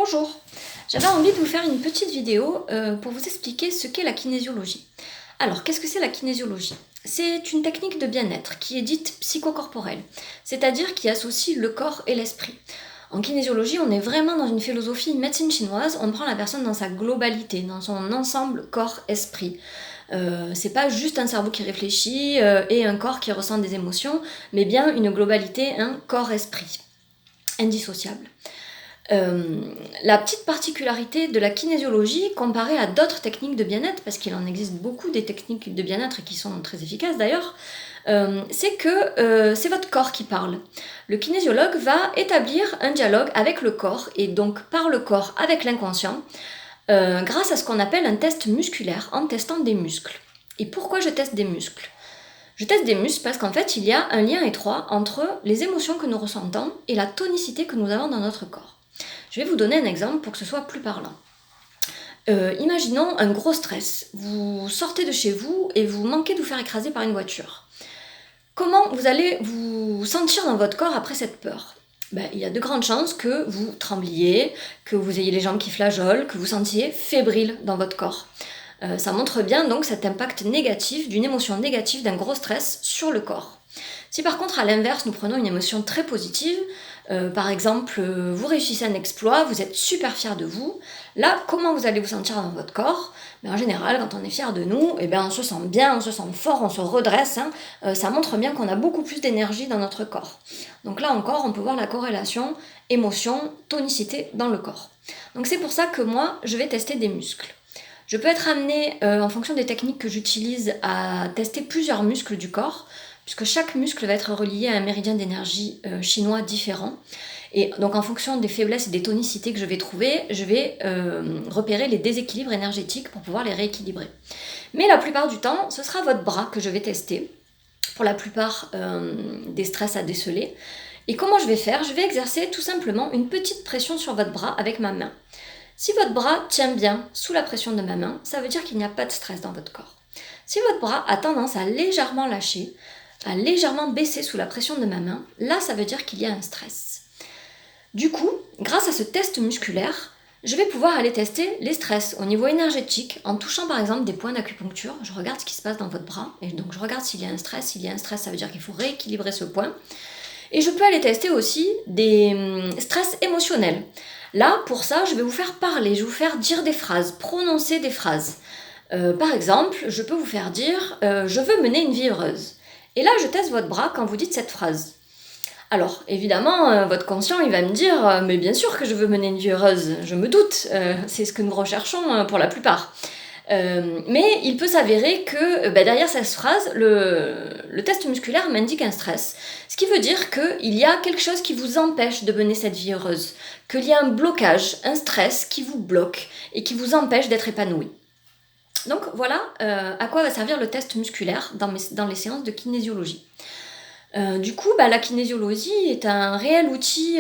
Bonjour, j'avais envie de vous faire une petite vidéo pour vous expliquer ce qu'est la kinésiologie. Alors, qu'est-ce que c'est la kinésiologie? C'est une technique de bien-être qui est dite psychocorporelle, c'est-à-dire qui associe le corps et l'esprit. En kinésiologie, on est vraiment dans une philosophie médecine chinoise, on prend la personne dans sa globalité, dans son ensemble corps-esprit. C'est pas juste un cerveau qui réfléchit et un corps qui ressent des émotions, mais bien une globalité, un corps-esprit, indissociable. La petite particularité de la kinésiologie comparée à d'autres techniques de bien-être, parce qu'il en existe beaucoup des techniques de bien-être qui sont très efficaces d'ailleurs, c'est que c'est votre corps qui parle. Le kinésiologue va établir un dialogue avec le corps, et donc par le corps avec l'inconscient, grâce à ce qu'on appelle un test musculaire, en testant des muscles. Et pourquoi je teste des muscles? Je teste des muscles parce qu'en fait, il y a un lien étroit entre les émotions que nous ressentons et la tonicité que nous avons dans notre corps. Je vais vous donner un exemple pour que ce soit plus parlant. Imaginons un gros stress. Vous sortez de chez vous et vous manquez de vous faire écraser par une voiture. Comment vous allez vous sentir dans votre corps après cette peur? Il y a de grandes chances que vous trembliez, que vous ayez les jambes qui flageolent, que vous sentiez fébrile dans votre corps. Ça montre bien donc cet impact négatif d'une émotion négative d'un gros stress sur le corps. Si par contre à l'inverse nous prenons une émotion très positive, par exemple vous réussissez un exploit, vous êtes super fier de vous, là comment vous allez vous sentir dans votre corps? En général quand on est fier de nous, on se sent bien, on se sent fort, on se redresse, ça montre bien qu'on a beaucoup plus d'énergie dans notre corps. Donc là encore on peut voir la corrélation émotion, tonicité dans le corps. Donc c'est pour ça que moi je vais tester des muscles. Je peux être amenée, en fonction des techniques que j'utilise, à tester plusieurs muscles du corps, puisque chaque muscle va être relié à un méridien d'énergie chinois différent. Et donc en fonction des faiblesses et des tonicités que je vais trouver, je vais repérer les déséquilibres énergétiques pour pouvoir les rééquilibrer. Mais la plupart du temps, ce sera votre bras que je vais tester, pour la plupart des stress à déceler. Et comment je vais faire? Je vais exercer tout simplement une petite pression sur votre bras avec ma main. Si votre bras tient bien sous la pression de ma main, ça veut dire qu'il n'y a pas de stress dans votre corps. Si votre bras a tendance à légèrement lâcher, à légèrement baisser sous la pression de ma main, là ça veut dire qu'il y a un stress. Du coup, grâce à ce test musculaire, je vais pouvoir aller tester les stress au niveau énergétique en touchant par exemple des points d'acupuncture. Je regarde ce qui se passe dans votre bras et donc je regarde s'il y a un stress. S'il y a un stress, ça veut dire qu'il faut rééquilibrer ce point. Et je peux aller tester aussi des stress émotionnels. Là, pour ça, je vais vous faire parler, je vais vous faire dire des phrases, prononcer des phrases. Par exemple, je peux vous faire dire « je veux mener une vie heureuse ». Et là, je teste votre bras quand vous dites cette phrase. Alors, évidemment, votre conscient, il va me dire « mais bien sûr que je veux mener une vie heureuse, je me doute, c'est ce que nous recherchons pour la plupart ». Mais il peut s'avérer que derrière cette phrase, le test musculaire m'indique un stress. Ce qui veut dire qu'il y a quelque chose qui vous empêche de mener cette vie heureuse. Qu'il y a un blocage, un stress qui vous bloque et qui vous empêche d'être épanoui. Donc voilà à quoi va servir le test musculaire dans les séances de kinésiologie. Du coup, la kinésiologie est un réel outil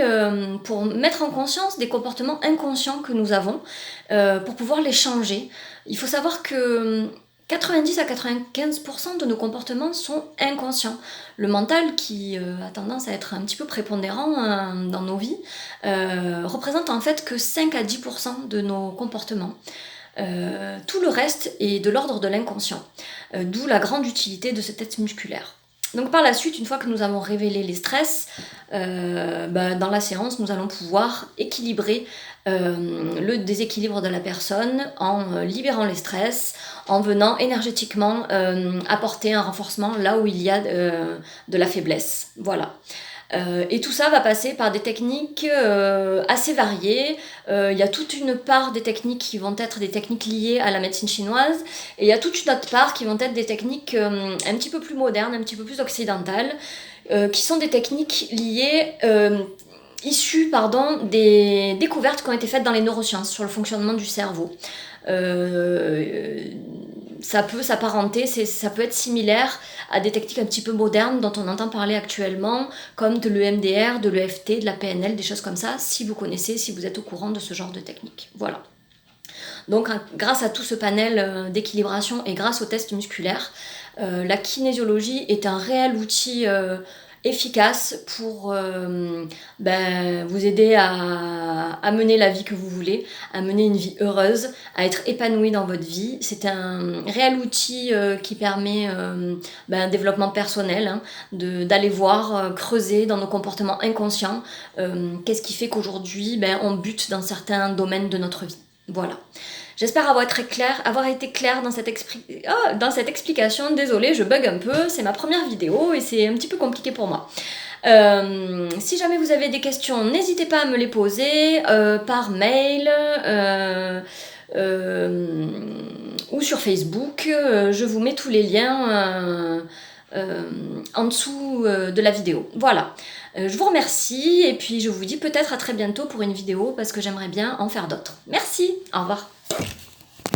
pour mettre en conscience des comportements inconscients que nous avons, pour pouvoir les changer. Il faut savoir que 90 à 95% de nos comportements sont inconscients. Le mental, qui a tendance à être un petit peu prépondérant dans nos vies, représente en fait que 5 à 10% de nos comportements. Tout le reste est de l'ordre de l'inconscient, d'où la grande utilité de ce test musculaire. Donc par la suite, une fois que nous avons révélé les stress, dans la séance, nous allons pouvoir équilibrer le déséquilibre de la personne en libérant les stress, en venant énergétiquement apporter un renforcement là où il y a de la faiblesse. Voilà. Et tout ça va passer par des techniques assez variées. Il y a toute une part des techniques qui vont être des techniques liées à la médecine chinoise, et il y a toute une autre part qui vont être des techniques un petit peu plus modernes, un petit peu plus occidentales, qui sont des techniques liées, issues des découvertes qui ont été faites dans les neurosciences sur le fonctionnement du cerveau. Ça peut s'apparenter, ça peut être similaire à des techniques un petit peu modernes dont on entend parler actuellement, comme de l'EMDR, de l'EFT, de la PNL, des choses comme ça, si vous connaissez, si vous êtes au courant de ce genre de technique. Voilà. Donc grâce à tout ce panel d'équilibration et grâce au test musculaire, la kinésiologie est un réel outil efficace pour vous aider à à mener la vie que vous voulez, à mener une vie heureuse, à être épanoui dans votre vie. C'est un réel outil qui permet un développement personnel, hein, d'aller voir, creuser dans nos comportements inconscients, qu'est-ce qui fait qu'aujourd'hui on bute dans certains domaines de notre vie. Voilà. J'espère avoir été claire dans cette explication. Désolée, je bug un peu, c'est ma première vidéo et c'est un petit peu compliqué pour moi. Si jamais vous avez des questions, n'hésitez pas à me les poser par mail ou sur Facebook. Je vous mets tous les liens en dessous de la vidéo. Voilà. Je vous remercie et puis je vous dis peut-être à très bientôt pour une vidéo parce que j'aimerais bien en faire d'autres. Merci, au revoir.